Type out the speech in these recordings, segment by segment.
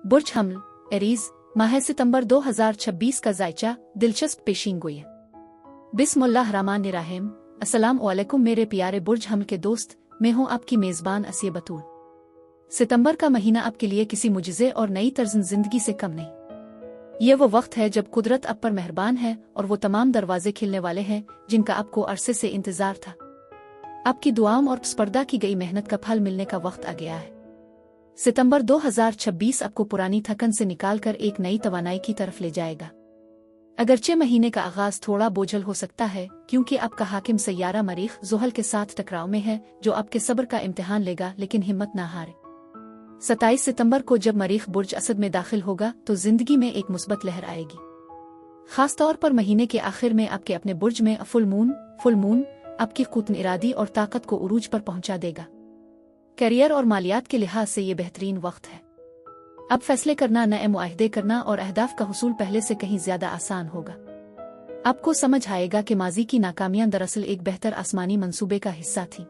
बुर्ज हमल एरीज माह सितंबर 2026 का जायचा दिलचस्प पेशीनगोई है। बिस्मिल्लाहिर्रहमानिर्रहीम। अस्सलाम वालेकुम मेरे प्यारे बुर्ज हमल के दोस्त, मैं हूं आपकी मेज़बान असिया बतूल। सितंबर का महीना आपके लिए किसी मुजज़े और नई तर्ज़ जिंदगी से कम नहीं। ये वो वक्त है जब कुदरत आप पर मेहरबान है और वो तमाम दरवाजे खिलने वाले हैं जिनका आपको अरसे से इंतजार था। आपकी दुआओं और स्पर्धा की गई मेहनत का फल मिलने का वक्त आ गया है। सितंबर 2026 आपको पुरानी थकन से निकालकर एक नई तवानाई की तरफ ले जाएगा। अगरचे महीने का आगाज थोड़ा बोझल हो सकता है क्योंकि आपका हाकिम सैयारा मरीख ज़ुहल के साथ टकराव में है जो आपके सब्र का इम्तिहान लेगा, लेकिन हिम्मत ना हारे। 27 सितंबर को जब मरीख बुर्ज असद में दाखिल होगा तो जिंदगी में एक मुस्बत लहर आएगी। खास तौर पर महीने के आखिर में आपके अपने बुर्ज में फुल मून आपकी कुतन इरादी और ताकत को उरूज पर पहुंचा देगा। करियर और मालियात के लिहाज से ये बेहतरीन वक्त है। अब फैसले करना, नए मुआहदे करना और अहदाफ का हुसूल पहले से कहीं ज्यादा आसान होगा। आपको समझ आएगा कि माजी की नाकामियां दरअसल एक बेहतर आसमानी मंसूबे का हिस्सा थी।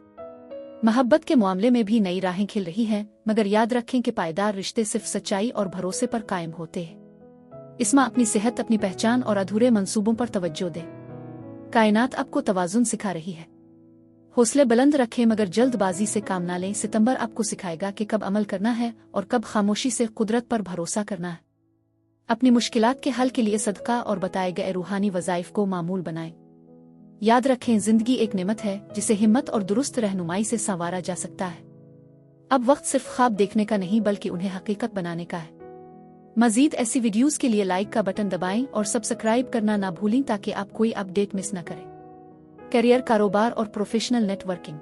मोहब्बत के मामले में भी नई राहें खिल रही हैं, मगर याद रखें कि पायदार रिश्ते सिर्फ सच्चाई और भरोसे पर कायम होते हैं। इसमें अपनी सेहत, अपनी पहचान और अधूरे मंसूबों पर तवज्जो दें। कायनात आपको तवाज़ुन सिखा रही है। हौसले बुलंद रखें मगर जल्दबाजी से काम ना लें। सितंबर आपको सिखाएगा कि कब अमल करना है और कब खामोशी से कुदरत पर भरोसा करना है। अपनी मुश्किलात के हल के लिए सदका और बताए गए रूहानी वज़ाइफ को मामूल बनाएं। याद रखें, जिंदगी एक नेमत है जिसे हिम्मत और दुरुस्त रहनुमाई से संवारा जा सकता है। अब वक्त सिर्फ ख्वाब देखने का नहीं बल्कि उन्हें हकीकत बनाने का है। मजीद ऐसी वीडियोस के लिए लाइक का बटन दबाएं और सब्सक्राइब करना ना भूलें ताकि आप कोई अपडेट मिस न करें। करियर, कारोबार और प्रोफेशनल नेटवर्किंग।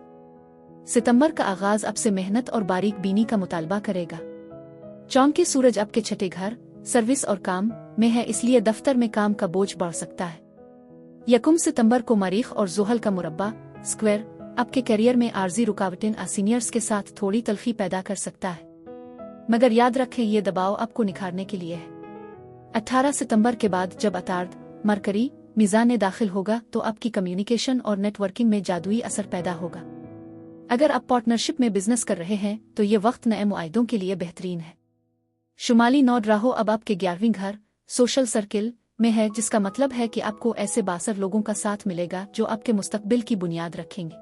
सितंबर का आगाज आपसे मेहनत और बारीक बीनी का मुतालबा करेगा। चौंके सूरज आपके छठे घर, सर्विस और काम में है, इसलिए दफ्तर में काम का बोझ बढ़ सकता है। 1 सितंबर को मरीख और ज़ुहल का मुरब्बा स्क्वायर आपके करियर में आर्जी रुकावटें सीनियर्स के साथ थोड़ी तलखी पैदा कर सकता है, मगर याद रखें ये दबाव आपको निखारने के लिए है। 18 सितंबर के बाद जब अतार्द मरकरी मीज़ान में दाखिल होगा तो आपकी कम्युनिकेशन और नेटवर्किंग में जादुई असर पैदा होगा। अगर आप पार्टनरशिप में बिजनेस कर रहे हैं तो ये वक्त नए मुआहदों के लिए बेहतरीन है। शुमाली नौड राहो अब आपके 11वें घर सोशल सर्किल में है, जिसका मतलब है कि आपको ऐसे बासर लोगों का साथ मिलेगा जो आपके मुस्तकबिल की बुनियाद रखेंगे।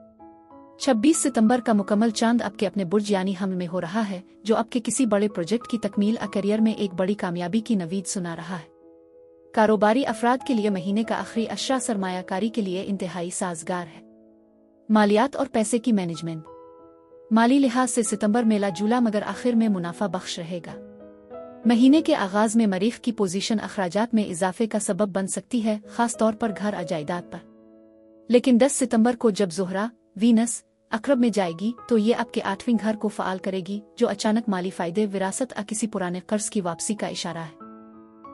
26 सितंबर का मुकम्मल चांद आपके अपने बुर्ज यानी हमल में हो रहा है, जो आपके किसी बड़े प्रोजेक्ट की तकमील या करियर में एक बड़ी कामयाबी की नवीद सुना रहा है। कारोबारी अफराद के लिए महीने का आखिरी अशरा सरमायाकारी के लिए इंतहाई साजगार है। मालियात और पैसे की मैनेजमेंट। माली लिहाज से सितंबर मेला जूला मगर आखिर में मुनाफा बख्श रहेगा। महीने के आगाज में मरीख की पोजीशन अखराजात में इजाफे का सबब बन सकती है, खास तौर पर घर जायदाद पर। लेकिन 10 सितंबर को जब ज़ोहरा वीनस अकरब में जाएगी तो ये आपके 8वें घर को फ़ाल करेगी, जो अचानक माली फायदे, विरासत या किसी पुराने कर्ज की वापसी का इशारा है।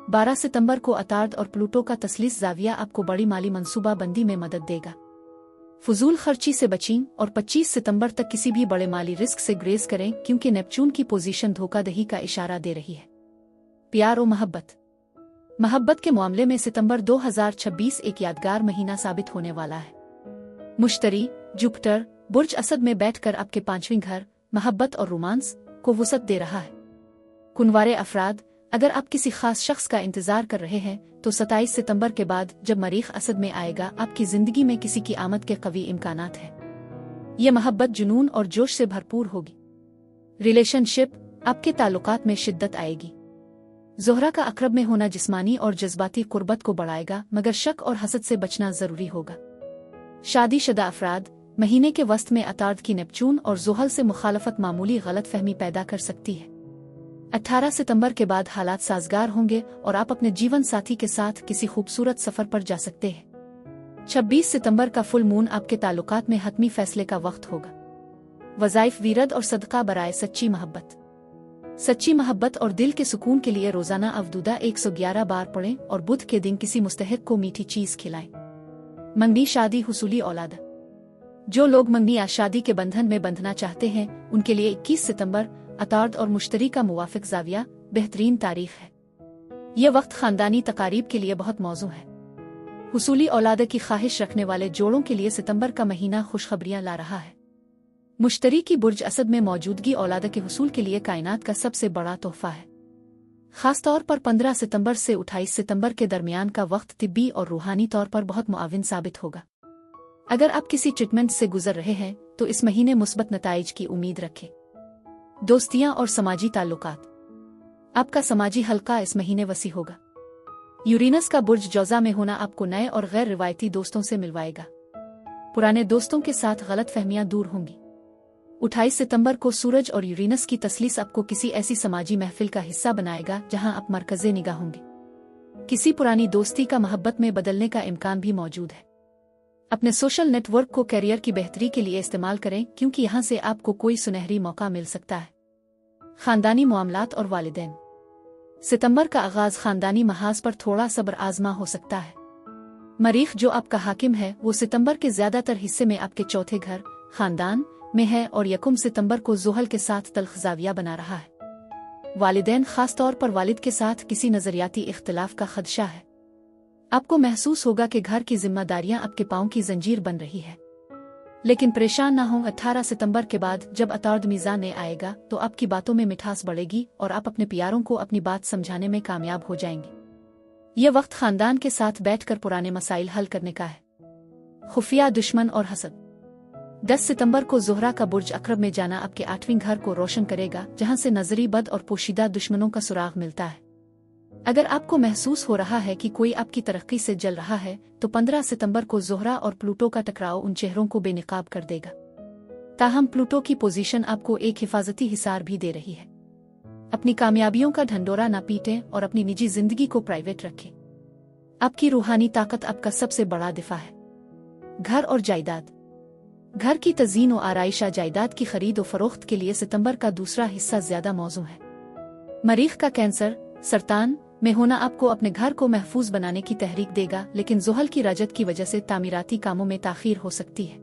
12 सितंबर को अतार्द और प्लूटो का तस्लीस जाविया आपको बड़ी माली मंसूबा बंदी में मदद देगा। फजूल खर्ची से बचें और 25 सितंबर तक किसी भी बड़े माली रिस्क से ग्रेज करें क्योंकि नेपच्यून की पोजीशन धोखाधड़ी का इशारा दे रही है। प्यार और मोहब्बत के मामले में सितंबर 2026 एक यादगार महीना साबित होने वाला है। मुश्तरी जुपिटर बुर्ज असद में बैठकर आपके 5वें घर मोहब्बत और रोमांस को वुसअत दे रहा है। कुनवारे अफराद, अगर आप किसी खास शख्स का इंतजार कर रहे हैं तो 27 सितंबर के बाद जब मरीख असद में आएगा आपकी जिंदगी में किसी की आमद के कवी इम्कानात हैं। ये मोहब्बत जुनून और जोश से भरपूर होगी। रिलेशनशिप आपके ताल्लुकात में शिद्दत आएगी। ज़ोहरा का अकरब में होना जिस्मानी और जज्बाती कुर्बत को बढ़ाएगा, मगर शक और हसद से बचना जरूरी होगा। शादीशुदा अफराद, महीने के वस्त में अतार्द की नेपच्यून और ज़ुहल से मुखालफत मामूली गलतफहमी पैदा कर सकती है। 18 सितंबर के बाद हालात साजगार होंगे और आप अपने जीवन साथी के साथ किसी खूबसूरत सफर पर जा सकते हैं। 26 सितंबर का फुल मून आपके ताल्लुकात में हतमी फैसले का वक्त होगा। वज़ाइफ, वीरद और सदका बराए सच्ची मोहब्बत और दिल के सुकून के लिए रोजाना अवदूदा 111 बार पढ़ें और बुध के दिन किसी मुस्तहिक को मीठी चीज खिलाएं। मंगनी शादी हुसूली औलाद। जो लोग मंगनी या शादी के बंधन में बंधना चाहते हैं उनके लिए 21 सितंबर अतार्द और मुश्तरी का मुवाफिक जाविया बेहतरीन तारीख है। यह वक्त खानदानी तकारीब के लिए बहुत मौजू है। हुसूली औलाद की ख्वाहिश रखने वाले जोड़ों के लिए सितंबर का महीना खुशखबरियां ला रहा है। मुश्तरी की बुर्ज असद में मौजूदगी औलाद के हुसूल के लिए कायनात का सबसे बड़ा तोहफा है। खासतौर पर 15 सितंबर से 28 सितंबर के दरमियान का वक्त तिब्बी और रूहानी तौर पर बहुत मुआविन साबित होगा। अगर आप किसी ट्रीटमेंट से गुजर रहे हैं तो इस महीने मुस्बत नताइज की उम्मीद रखें। दोस्तियां और समाजी ताल्लुकात। आपका समाजी हल्का इस महीने वसी होगा। यूरेनस का बुर्ज जौज़ा में होना आपको नए और गैर रिवायती दोस्तों से मिलवाएगा। पुराने दोस्तों के साथ गलत फहमियां दूर होंगी। 28 सितंबर को सूरज और यूरेनस की तस्लीस आपको किसी ऐसी समाजी महफिल का हिस्सा बनाएगा जहां आप मरकज़े निगाह होंगे। किसी पुरानी दोस्ती का मोहब्बत में बदलने का इम्कान भी मौजूद है। अपने सोशल नेटवर्क को करियर की बेहतरी के लिए इस्तेमाल करें क्योंकि यहां से आपको कोई सुनहरी मौका मिल सकता है। खानदानी मामलात और वालिदैन। सितंबर का आगाज खानदानी महाज पर थोड़ा सब्र आजमा हो सकता है। मरीख जो आपका हाकिम है वो सितंबर के ज्यादातर हिस्से में आपके चौथे घर खानदान में है और 1 सितंबर को ज़ुहल के साथ तल्ख ज़ाविया बना रहा है। वालिदैन खास तौर पर वालिद के साथ किसी नजरियाती इख्तिलाफ का खदशा है। आपको महसूस होगा कि घर की जिम्मेदारियां आपके पांव की जंजीर बन रही है। लेकिन परेशान ना हों, 18 सितंबर के बाद जब अतार्द मीज़ान में आएगा तो आपकी बातों में मिठास बढ़ेगी और आप अपने प्यारों को अपनी बात समझाने में कामयाब हो जाएंगे। यह वक्त खानदान के साथ बैठकर पुराने मसाइल हल करने का है। खुफिया दुश्मन और हसद। 10 सितंबर को ज़ोहरा का बुर्ज अक़रब में जाना आपके 8वें घर को रोशन करेगा जहां से नजरी बद और पोशीदा दुश्मनों का सुराग मिलता है। अगर आपको महसूस हो रहा है कि कोई आपकी तरक्की से जल रहा है तो 15 सितंबर को ज़ोहरा और प्लूटो का टकराव उन चेहरों को बेनकाब कर देगा। ताहम प्लूटो की पोजीशन आपको एक हिफाजती हिसार भी दे रही है। अपनी कामयाबियों का ढंडोरा न पीटें और अपनी निजी जिंदगी को प्राइवेट रखें। आपकी रूहानी ताकत आपका सबसे बड़ा दिफा है। घर और जायदाद। घर की तज़ीन और आराइशा जायदाद की खरीद और फरोख्त के लिए सितंबर का दूसरा हिस्सा ज्यादा मौजू है। मरीख का कैंसर सरतान में होना आपको अपने घर को महफूज बनाने की तहरीक देगा, लेकिन ज़ुहल की रजत की वजह से तामीराती कामों में ताख़ीर हो सकती है।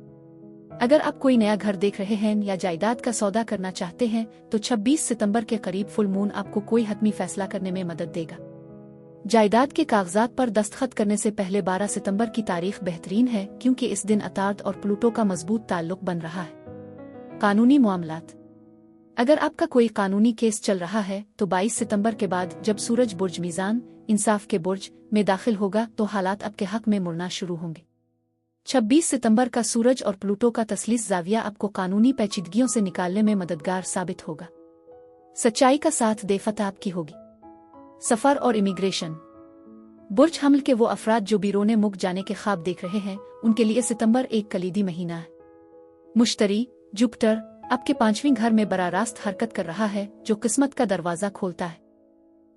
अगर आप कोई नया घर देख रहे हैं या जायदाद का सौदा करना चाहते हैं तो 26 सितंबर के करीब फुल मून आपको कोई हतमी फैसला करने में मदद देगा। जायदाद के कागजात पर दस्तखत करने से पहले 12 सितंबर की तारीख बेहतरीन है क्योंकि इस दिन अतार्द और प्लूटो का मजबूत ताल्लुक बन रहा है। कानूनी मामलात। अगर आपका कोई कानूनी केस चल रहा है तो 22 सितंबर के बाद जब सूरज बुर्ज मीज़ान इंसाफ के बुर्ज में दाखिल होगा तो हालात आपके हक में मुड़ना शुरू होंगे। 26 सितंबर का सूरज और प्लूटो का तस्लीस ज़ाविया आपको कानूनी पेचीदगियों से निकालने में मददगार साबित होगा। सच्चाई का साथ दे फतह आपकी होगी। सफर और इमिग्रेशन। बुर्ज हमल के वो अफराद जो बीरोने मुल्क जाने के ख्वाब देख रहे हैं उनके लिए सितंबर एक कलीदी महीना है। मुश्तरी जुपिटर आपके 5वें घर में बराह रास्त हरकत कर रहा है जो किस्मत का दरवाजा खोलता है।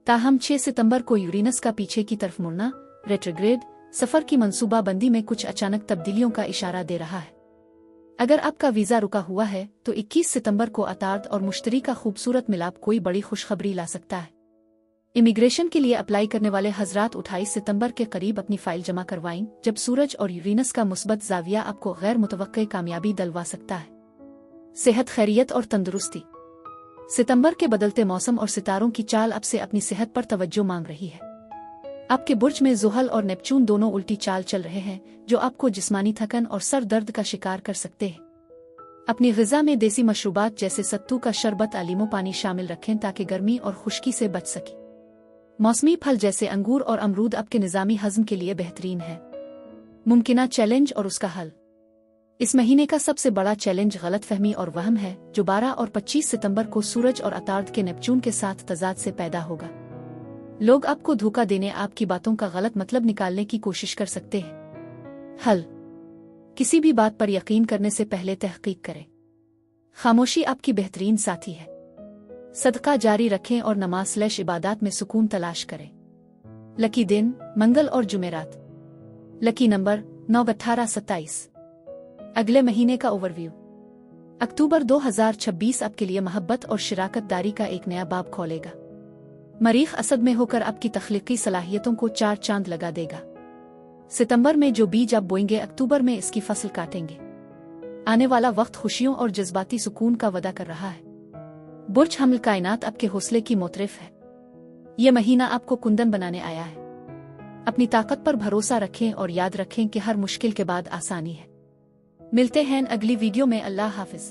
ताहम 6 सितंबर को यूरेनस का पीछे की तरफ मुड़ना रेट्रोग्रेड सफर की मंसूबाबंदी में कुछ अचानक तब्दीलियों का इशारा दे रहा है। अगर आपका वीजा रुका हुआ है तो 21 सितंबर को अतार्द और मुश्तरी का खूबसूरत मिलाप कोई बड़ी खुशखबरी ला सकता है। इमिग्रेशन के लिए अप्लाई करने वाले हजरात 28 सितंबर के करीब अपनी फाइल जमा करवाएं जब सूरज और यूरेनस का मुस्बत ज़ाविया आपको गैर मुतवक्के कामयाबी दिलवा सकता है। सेहत खैरियत और तंदुरुस्ती। सितंबर के बदलते मौसम और सितारों की चाल आपसे अपनी सेहत पर तवज्जो मांग रही है। आपके बुर्ज में ज़ुहल और नेपचून दोनों उल्टी चाल चल रहे हैं जो आपको जिस्मानी थकन और सर दर्द का शिकार कर सकते हैं। अपनी ग़िज़ा में देसी मशरूबात जैसे सत्तू का शरबत अलीमो पानी शामिल रखें ताकि गर्मी और खुश्की से बच सके। मौसमी फल जैसे अंगूर और अमरूद आपके निज़ामी हज़म के लिए बेहतरीन है। मुमकिना चैलेंज और उसका हल। इस महीने का सबसे बड़ा चैलेंज गलतफहमी और वहम है जो 12 और 25 सितंबर को सूरज और अतार्द के नेपचून के साथ तजाद से पैदा होगा। लोग आपको धोखा देने आपकी बातों का गलत मतलब निकालने की कोशिश कर सकते हैं। हल। किसी भी बात पर यकीन करने से पहले तहकीक करें। खामोशी आपकी बेहतरीन साथी है। सदका जारी रखें और नमाज इबादत में सुकून तलाश करें। लकी दिन मंगल और जुमेरात। Lucky number 9, 18, 27। अगले महीने का ओवरव्यू। अक्टूबर 2026 आपके लिए मोहब्बत और शिराकत दारी का एक नया बाब खोलेगा। मरीख असद में होकर आपकी तख्लीकी सलाहियतों को 4 चांद लगा देगा। सितंबर में जो बीज आप बोएंगे अक्टूबर में इसकी फसल काटेंगे। आने वाला वक्त खुशियों और जज्बाती सुकून का वदा कर रहा है। बुर्ज हमल कायनात आपके हौसले की मोतरिफ है। यह महीना आपको कुंदन बनाने आया है। अपनी ताकत पर भरोसा रखें और याद रखें कि हर मुश्किल के बाद आसानी है। मिलते हैं अगली वीडियो में। अल्लाह हाफिज।